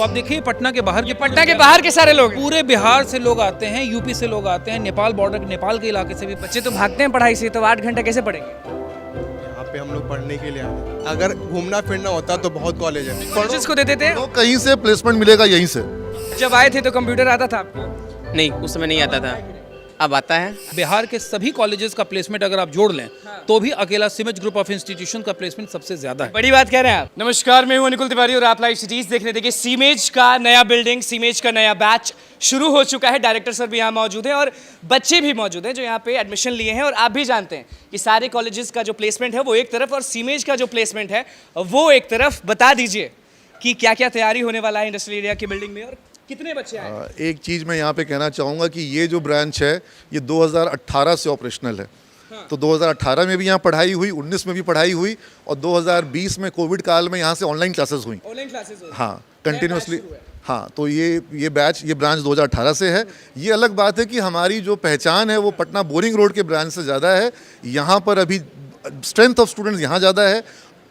तो आप देखिए पटना के बाहर के सारे लोग हैं। पूरे बिहार से लोग आते हैं, यूपी से लोग आते हैं, नेपाल बॉर्डर नेपाल के इलाके से भी बच्चे तो भागते हैं पढ़ाई से, तो 8 घंटे कैसे पढ़ेंगे? यहाँ पे हम लोग पढ़ने के लिए आए हैं। अगर घूमना फिरना होता तो बहुत कॉलेज है। कॉलेजेस को देते थे। तो कहीं से प्लेसमेंट मिलेगा यहीं से। जब आए थे तो कंप्यूटर आता था आपको? नहीं, उस समय नहीं आता था, अब आता है। बिहार के सभी कॉलेजेस का प्लेसमेंट अगर आप जोड़ लें तो भी अकेला सिमेज ग्रुप ऑफ इंस्टीट्यूशन का प्लेसमेंट सबसे ज्यादा है। बड़ी बात कह रहे हैं आप। नमस्कार, मैं हूं अनिकुल तिवारी और आप लाइव सिटीज देख रहे हैं। देखिए, सीमेज का नया बिल्डिंग, सीमेज का नया बैच शुरू हो चुका है। डायरेक्टर सर भी यहाँ मौजूद हैं और बच्चे भी मौजूद हैं जो यहाँ पे एडमिशन लिए हैं। और आप भी जानते हैं कि सारे कॉलेजेस का जो प्लेसमेंट है वो एक तरफ और सीमेज का जो प्लेसमेंट है वो एक तरफ। बता दीजिए कि क्या क्या तैयारी होने वाला है इंडस्ट्रियल एरिया की बिल्डिंग में और कितने बच्चे आए? एक चीज़ मैं यहाँ पे कहना चाहूँगा कि ये जो ब्रांच है ये 2018 से ऑपरेशनल है। तो 2018 में भी यहाँ पढ़ाई हुई, 19 में भी पढ़ाई हुई और 2020 में कोविड काल में यहाँ से ऑनलाइन क्लासेस हुई। ऑनलाइन क्लासेस हुई? हाँ, कंटिन्यूसली। हाँ, तो ये ब्रांच 2018 से है। ये अलग बात है कि हमारी जो पहचान है वो पटना बोरिंग रोड के ब्रांच से ज़्यादा है। यहाँ पर अभी स्ट्रेंथ ऑफ स्टूडेंट्स यहाँ ज़्यादा है।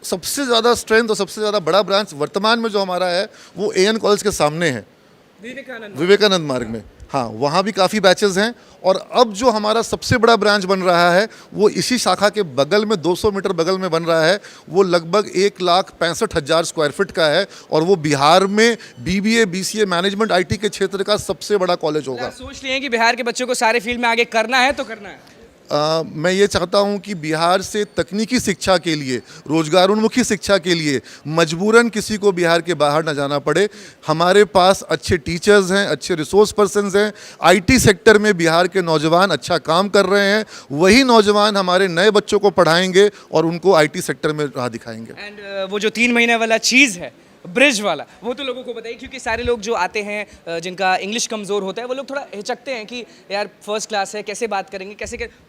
सबसे ज़्यादा स्ट्रेंथ और सबसे ज़्यादा बड़ा ब्रांच वर्तमान में जो हमारा है वो AN कॉलेज के सामने है, विवेकानंद मार्ग में। हाँ, वहाँ भी काफ़ी बैचेस हैं। और अब जो हमारा सबसे बड़ा ब्रांच बन रहा है वो इसी शाखा के बगल में 200 मीटर बगल में बन रहा है। वो लगभग 1,65,000 स्क्वायर फीट का है और वो बिहार में BBA BCA मैनेजमेंट IT के क्षेत्र का सबसे बड़ा कॉलेज होगा। सोच लिए कि बिहार के बच्चों को सारे फील्ड में आगे करना है तो करना है। मैं ये चाहता हूं कि बिहार से तकनीकी शिक्षा के लिए, रोजगारोन्मुखी शिक्षा के लिए मजबूरन किसी को बिहार के बाहर न जाना पड़े। हमारे पास अच्छे टीचर्स हैं, अच्छे रिसोर्स पर्सन्स हैं। IT सेक्टर में बिहार के नौजवान अच्छा काम कर रहे हैं। वही नौजवान हमारे नए बच्चों को पढ़ाएंगे और उनको IT सेक्टर में राह दिखाएंगे। एंड वो जो 3 महीने वाला चीज़ है, ब्रिज वाला, वो तो लोगों को बताइए, क्योंकि सारे लोग जो आते हैं जिनका इंग्लिश कमज़ोर होता है वो लोग थोड़ा हिचकते हैं कि यार फर्स्ट क्लास है, कैसे बात करेंगे,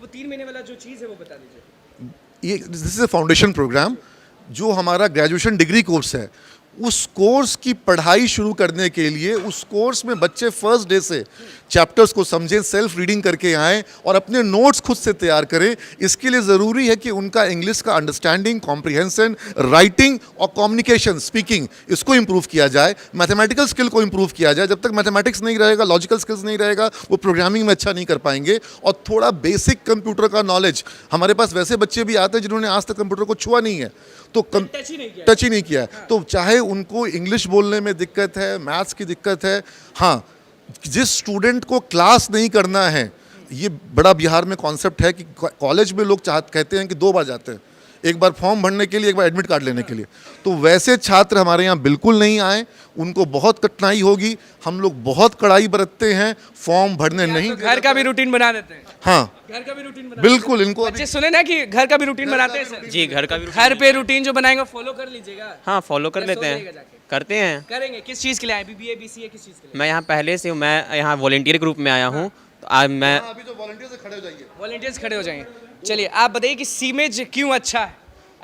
वो 3 महीने वाला जो चीज़ है वो बता दीजिए। ये this is a foundation programme. जो हमारा ग्रेजुएशन डिग्री कोर्स है उस कोर्स की पढ़ाई शुरू करने के लिए उस कोर्स में बच्चे फर्स्ट डे से चैप्टर्स को समझें, सेल्फ रीडिंग करके आएँ और अपने नोट्स खुद से तैयार करें। इसके लिए ज़रूरी है कि उनका इंग्लिश का अंडरस्टैंडिंग, कॉम्प्रिहेंशन, राइटिंग और कम्युनिकेशन, स्पीकिंग, इसको इम्प्रूव किया जाए। मैथमेटिकल स्किल को इम्प्रूव किया जाए। जब तक मैथमेटिक्स नहीं रहेगा, लॉजिकल स्किल्स नहीं रहेगा, वो प्रोग्रामिंग में अच्छा नहीं कर पाएंगे। और थोड़ा बेसिक कंप्यूटर का नॉलेज, हमारे पास वैसे बच्चे भी आते हैं जिन्होंने आज तक कंप्यूटर को छुआ नहीं है, तो टच ही नहीं किया है। तो चाहे उनको इंग्लिश बोलने में दिक्कत है, मैथ्स की दिक्कत है, हाँ, जिस स्टूडेंट को क्लास नहीं करना है, ये बड़ा बिहार में कॉन्सेप्ट है कि कॉलेज में लोग कहते हैं कि 2 बार जाते हैं, एक बार फॉर्म भरने के लिए, एक बार एडमिट कार्ड लेने के लिए। तो वैसे छात्र हमारे यहाँ बिल्कुल नहीं आए, उनको बहुत कठिनाई होगी। हम लोग बहुत कड़ाई बरतते हैं, फॉर्म भरने नहीं। तो घर का भी रूटीन बना देते हैं। हाँ, घर का भी रूटीन बना बिल्कुल। इनको बच्चे सुने ना कि घर का भी रूटीन बनाते हैं सर? जी, घर का भी घर पे रूटीन जो बनाएंगे फॉलो कर लीजिएगा। हाँ, फॉलो कर लेते हैं, करते हैं। करेंगे। किस चीज़ के लिए आए? BBA BCA किस चीज़ के लिए? मैं यहाँ पहले से हूँ, मैं यहाँ वॉलंटियर ग्रुप में आया हूँ। तो आज मैं अभी जो वॉलंटियर्स खड़े हो जाइए, वॉलंटियर्स खड़े हो जाएंगे। चलिए, आप बताइए कि सीमेज क्यों अच्छा है,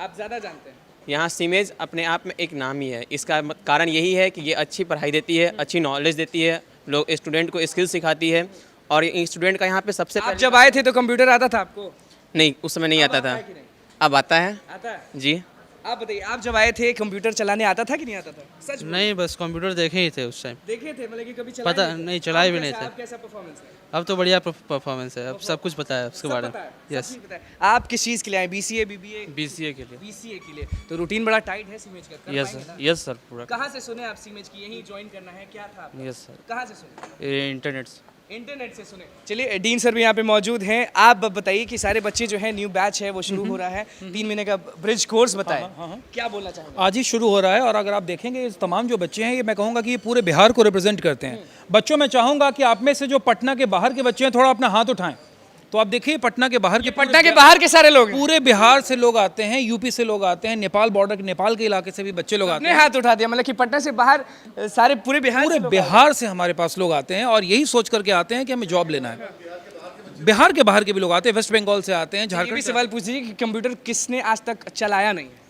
आप ज़्यादा जानते हैं। यहाँ सीमेज अपने आप में एक नाम ही है। इसका कारण यही है कि ये अच्छी पढ़ाई देती है, अच्छी नॉलेज देती है, लोग स्टूडेंट को स्किल सिखाती है। और स्टूडेंट का यहाँ पे सबसे आप जब आए थे तो कंप्यूटर आता था आपको? नहीं, उस समय नहीं आता था, अब आता है। आता है जी। आप बताइए, आप जब आए थे कंप्यूटर चलाने आता था कि नहीं आता था? सच नहीं, बस कंप्यूटर देखे ही थे उस टाइम। देखे थे, मतलब कि कभी चलाए पता नहीं, चलाए भी नहीं थे। आप कैसा परफॉर्मेंस है? अब तो बढ़िया परफॉर्मेंस है, अब सब कुछ पता है उसके बारे में। यस। आप किस चीज़ के लिए आए? BCA BBA? BCA के लिए। BCA के लिए। तो रूटीन बड़ा टाइट है सीमेज का, कर यस पाएंगे सर, ना? यस सर, पूरा। कहाँ से सुने आप सीमेज की यही ज्वाइन करना है, क्या था आपका? यस सर, कहाँ से सुने? इंटरनेट से। इंटरनेट से सुने। चलिए, डीन सर भी यहाँ पे मौजूद हैं। आप बताइए कि सारे बच्चे जो है, न्यू बैच है वो शुरू हो रहा है, 3 महीने का ब्रिज कोर्स बताएं। क्या बोलना चाहेंगे? आज ही शुरू हो रहा है और अगर आप देखेंगे इस तमाम जो बच्चे हैं, ये मैं कहूँगा कि ये पूरे बिहार को रिप्रेजेंट करते हैं। बच्चों मैं चाहूँगा कि आप में से जो पटना के बाहर के बच्चे हैं थोड़ा अपना हाथ उठाएं। तो आप देखिए पटना के बाहर के सारे लोग हैं। पूरे बिहार से लोग आते हैं, यूपी से लोग आते हैं, नेपाल बॉर्डर नेपाल के इलाके से भी बच्चे लोग आते अपने हैं। हाथ उठा दिया, मतलब कि पटना से बाहर सारे पूरे बिहार से हमारे पास लोग आते हैं और यही सोच करके आते हैं कि हमें जॉब लेना है। बिहार के बाहर के भी लोग आते हैं, वेस्ट बंगाल से आते हैं, झारखंड से। सवाल पूछ लीजिए कि कंप्यूटर किसने आज तक चलाया नहीं है?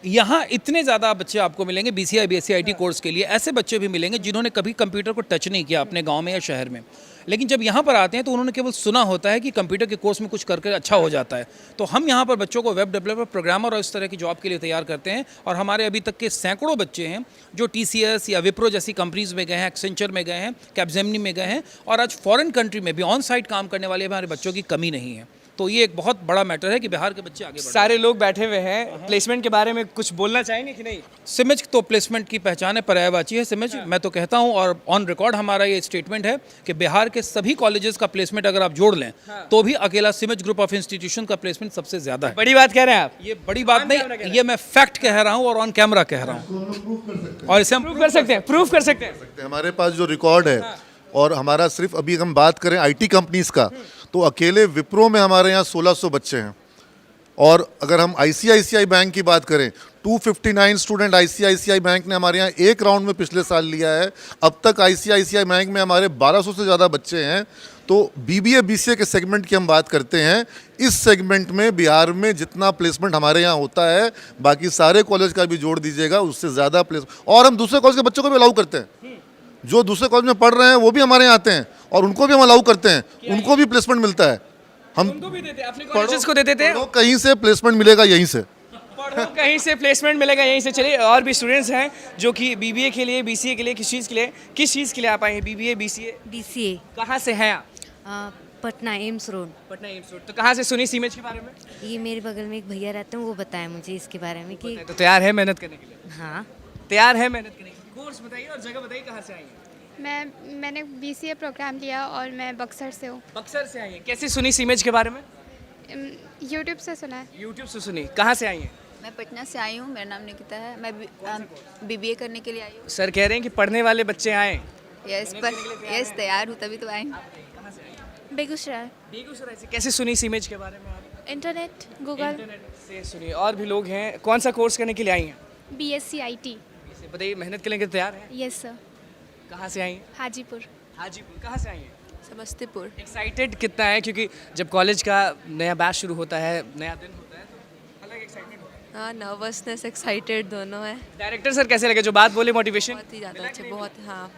यहाँ इतने ज़्यादा बच्चे आपको मिलेंगे BCA BSc IT कोर्स के लिए। ऐसे बच्चे भी मिलेंगे जिन्होंने कभी कंप्यूटर को टच नहीं किया अपने गांव में या शहर में। लेकिन जब यहाँ पर आते हैं तो उन्होंने केवल सुना होता है कि कंप्यूटर के कोर्स में कुछ करके अच्छा हो जाता है। तो हम यहाँ पर बच्चों को वेब डेवलपर, प्रोग्रामर और इस तरह की जॉब के लिए तैयार करते हैं। और हमारे अभी तक के सैकड़ों बच्चे हैं जो TCS या विप्रो जैसी कंपनीज में गए हैं, एक्सेंचर में गए हैं, कैपजेमिनी में गए हैं, और आज फॉरेन कंट्री में भी ऑन साइट काम करने वाले हमारे बच्चों की कमी नहीं है। तो ये एक बहुत बड़ा मैटर है कि बिहार के बच्चे आगे बढ़ रहे हैं। सारे लोग बैठे हुए हैं, प्लेसमेंट के बारे में कुछ बोलना चाहेंगे कि नहीं? सिमज तो प्लेसमेंट की पहचान है, पर्यायवाची है सिमज। मैं तो कहता हूं और ऑन रिकॉर्ड हमारा ये स्टेटमेंट है कि बिहार के सभी कॉलेजेस का प्लेसमेंट अगर आप जोड़ लें तो भी अकेला सिमज ग्रुप ऑफ इंस्टीट्यूशन का प्लेसमेंट सबसे ज्यादा है। बड़ी बात कह रहे हैं आप? ये बड़ी बात नहीं, ये मैं फैक्ट कह रहा हूं और ऑन कैमरा कह रहा हूं, और इसे हम प्रूव कर सकते हैं, प्रूव कर सकते हैं। हमारे पास जो रिकॉर्ड है, और हमारा सिर्फ अभी हम बात करें IT कंपनीज का, तो अकेले विप्रो में हमारे यहाँ 1600 बच्चे हैं। और अगर हम ICICI बैंक की बात करें, 259 स्टूडेंट ICICI बैंक ने हमारे यहाँ एक राउंड में पिछले साल लिया है। अब तक ICICI बैंक में हमारे 1200 से ज़्यादा बच्चे हैं। तो BBA BCA के सेगमेंट की हम बात करते हैं, इस सेगमेंट में बिहार में जितना प्लेसमेंट हमारे यहाँ होता है, बाकी सारे कॉलेज का भी जोड़ दीजिएगा, उससे ज़्यादा प्लेसमेंट। और हम दूसरे कॉलेज के बच्चों को भी अलाउ करते हैं, जो दूसरे कॉलेज में पढ़ रहे हैं वो भी हमारे यहाँ आते हैं, और उनको भी हम अलाउ करते हैं, उनको भी प्लेसमेंट मिलता है। हम उनको भी देते हैं, अपने कॉलेजेस को देते थे। पढ़ो कहीं से प्लेसमेंट मिलेगा यहीं से, पढ़ो कहीं से प्लेसमेंट मिलेगा यहीं से। चलिए, और भी स्टूडेंट्स हैं जो कि BBA के लिए, BCA के लिए, किस चीज़ के लिए आप आए हैं? BBA BCA DCA कहाँ से हैं आप? Patna AIIMS road. Patna AIIMS road. तो कहाँ से सुनी सीमेज के बारे में? ये मेरे बगल में एक भैया रहते हैं, वो बताया मुझे इसके बारे में कि तो तैयार है मेहनत करने के लिए? हाँ, तैयार है मेहनत करने के लिए। कोर्स बताइए और जगह बताइए, कहाँ से आई हैं? मैंने BCA प्रोग्राम लिया और मैं बक्सर से हूँ। बक्सर से आई हैं। कैसे सुनी सीमेज के बारे में? यूट्यूब से सुना है। यूट्यूब से सुनी। कहाँ से आई हैं? मैं पटना से आई हूँ, मेरा नाम निकिता है। मैं BBA करने के लिए आई हूँ। सर कह रहे हैं कि पढ़ने वाले बच्चे आए। यस तैयार हूँ, तभी तो आई हूँ। बेगूसराय। बेगूसराय से। कैसे सुनी सीमेज के बारे में आप? Internet, Google. इंटरनेट से सुनी। और भी लोग हैं, कौन सा कोर्स करने के लिए आई हैं? BSc IT। बताइए, मेहनत करने के लिए तैयार हैं? Yes sir. कहाँ से आई हैं? हाजीपुर। हाजीपुर। कहाँ से आई हैं? समस्तीपुर। एक्साइटेड कितना है, क्योंकि जब कॉलेज का नया बैच शुरू होता है, नया दिन होता है, तो अलग एक्साइटमेंट होता है। हाँ, नर्वसनेस एक्साइटेड दोनों है। डायरेक्टर सर कैसे लगे जो बात बोले, मोटिवेशन? बहुत ही ज़्यादा अच्छे, बहुत। हाँ,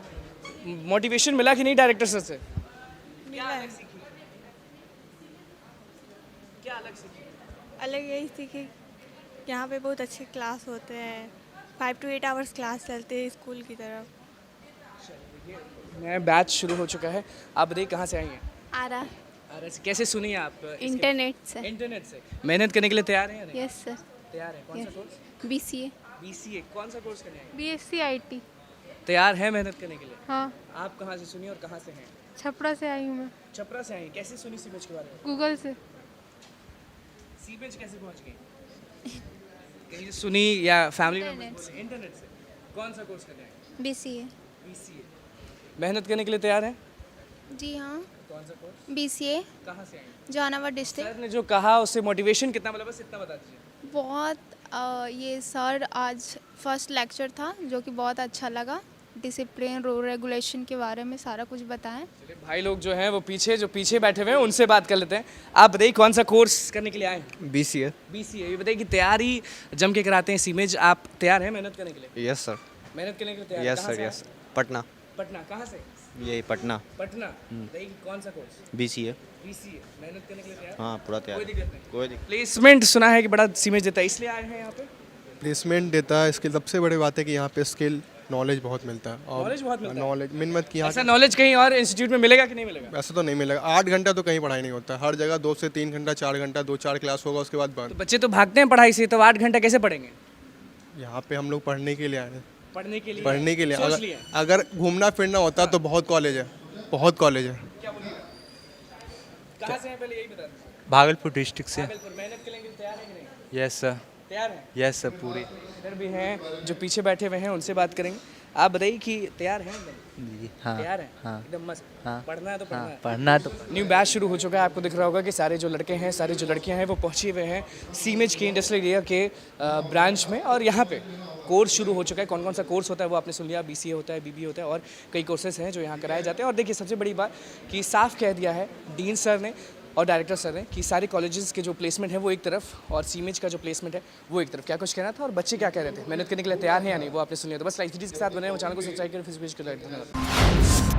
मोटिवेशन मिला कि नहीं डायरेक्टर सर से? क्या अलग सीखी? क्या अलग सीखी? अलग यही सीखी, यहाँ पे बहुत अच्छे क्लास होते हैं, 5 to 8 आवर्स क्लास चलते हैं स्कूल की तरफ। नया बैच शुरू हो चुका है। आप बताइए, कहाँ से आई हैं? आरा। अरे कैसे सुनी आप? इंटरनेट से। इंटरनेट से। मेहनत करने के लिए तैयार हैं या नहीं? Yes sir. तैयार है। कौन सा कोर्स? BCA। BCA। कौन सा कोर्स करने आए? BSc IT। तैयार है मेहनत करने के लिए? हाँ, आप कहाँ से सुनी और कहाँ से हैं? छपरा से आई हूँ मैं। छपरा से आई हैं। कैसे सुनी सीमेज के बारे में? गूगल से। सीमेज कैसे पहुँच गई? कहीं से सुनी या फैमिली में? इंटरनेट से। कौन सा कोर्स करने आए? BCA। BCA। मेहनत करने के लिए तैयार हैं? जी हाँ। कौन सा कोर्स? BCA कहाँ से आए? जहानाबाद डिस्ट्रिक्ट। सर ने जो कहा उससे मोटिवेशन कितना मिला, बस इतना बता दीजिए। बहुत ये सर आज फर्स्ट लेक्चर था जो कि बहुत अच्छा लगा। डिसिप्लिन, रूल रेगुलेशन के बारे में सारा कुछ बताएं। चलिए, भाई लोग जो हैं वो जो पीछे बैठे हुए हैं उनसे बात कर लेते हैं। आप बताइए, कौन सा कोर्स करने के लिए आए हैं? BCA। BCA। ये बताइए कि तैयारी जम के कराते हैं सीमेज, आप तैयार हैं मेहनत करने के लिए? Yes sir. मेहनत करने के लिए तैयार? यस कहाँ सर, से यस। आए? पटना। पटना। कहाँ से? यही पटना। पटना। बताइए कि कौन सा कोर्स? BCA। BCA। मेहनत करने के लिए तैयार? हाँ, पूरा कोई तैयार। दिक्कत नहीं। कोई दिक्कत। प्लेसमेंट सुना है कि बड़ा सीमेज देता है, इसलिए आए हैं यहाँ पे? प्लेसमेंट देता है, इसकी सबसे बड़ी बात है कि यहाँ पे स्किल नॉलेज बहुत मिलता है। और Knowledge बहुत मिलता है? नॉलेज मिन मत कि यहाँ ऐसा नॉलेज कहीं और इंस्टीट्यूट में मिलेगा कि नहीं मिलेगा? वैसे तो नहीं मिलेगा। 8 घंटा तो कहीं पढ़ाई नहीं होता, हर जगह 2 से 3 घंटा, 4 घंटा, 2-4 क्लास होगा, उसके बाद तो बंद। बच्चे तो भागते हैं पढ़ाई से, तो 8 घंटा कैसे पढ़ेंगे? यहाँ पे हम लोग पढ़ने के लिए आए हैं, पढ़ने के लिए? पढ़ने के लिए। सोच अगर, लिया? अगर घूमना फिरना होता तो बहुत कॉलेज है, बहुत कॉलेज है। कहाँ से हैं पहले यही बता दीजिए। भागलपुर डिस्ट्रिक्ट से। भागलपुर। मेहनत करने के लिए तैयार है कि नहीं? Yes sir. तैयार है? यस सर, पूरी। इधर भी हैं जो पीछे बैठे हुए हैं, उनसे बात करेंगे। आप बताइए कि तैयार हैं एकदम? जी हाँ। तैयार है? हाँ। एकदम मस्त। हाँ। पढ़ना है तो पढ़ना है। पढ़ना तो न्यू बैच शुरू हो चुका है। आपको दिख रहा होगा कि सारे जो लड़के हैं, सारी जो लड़कियां हैं वो पहुंचे हुए हैं सीमेज के इंडस्ट्रियल एरिया के ब्रांच में। और यहाँ पे कोर्स शुरू हो चुका है। कौन कौन सा कोर्स होता है वो आपने सुन लिया। BCA होता है, BBA होता है, और कई कोर्सेज हैं जो यहाँ कराए जाते हैं। और देखिए, सबसे बड़ी बात कि साफ कह दिया है डीन सर ने और डायरेक्टर सर ने कि सारे कॉलेजेस के जो प्लेसमेंट है वो एक तरफ और सीमेज का जो प्लेसमेंट है वो एक तरफ। क्या कुछ कहना था और बच्चे क्या कह रहे थे, मेहनत करने के लिए तैयार हैं या नहीं, वो आपने सुन लिया। तो बस लाइव सीरीज के साथ बने, वो चैनल को सब्सक्राइब करें, फेसबुक पेज को लाइक करें।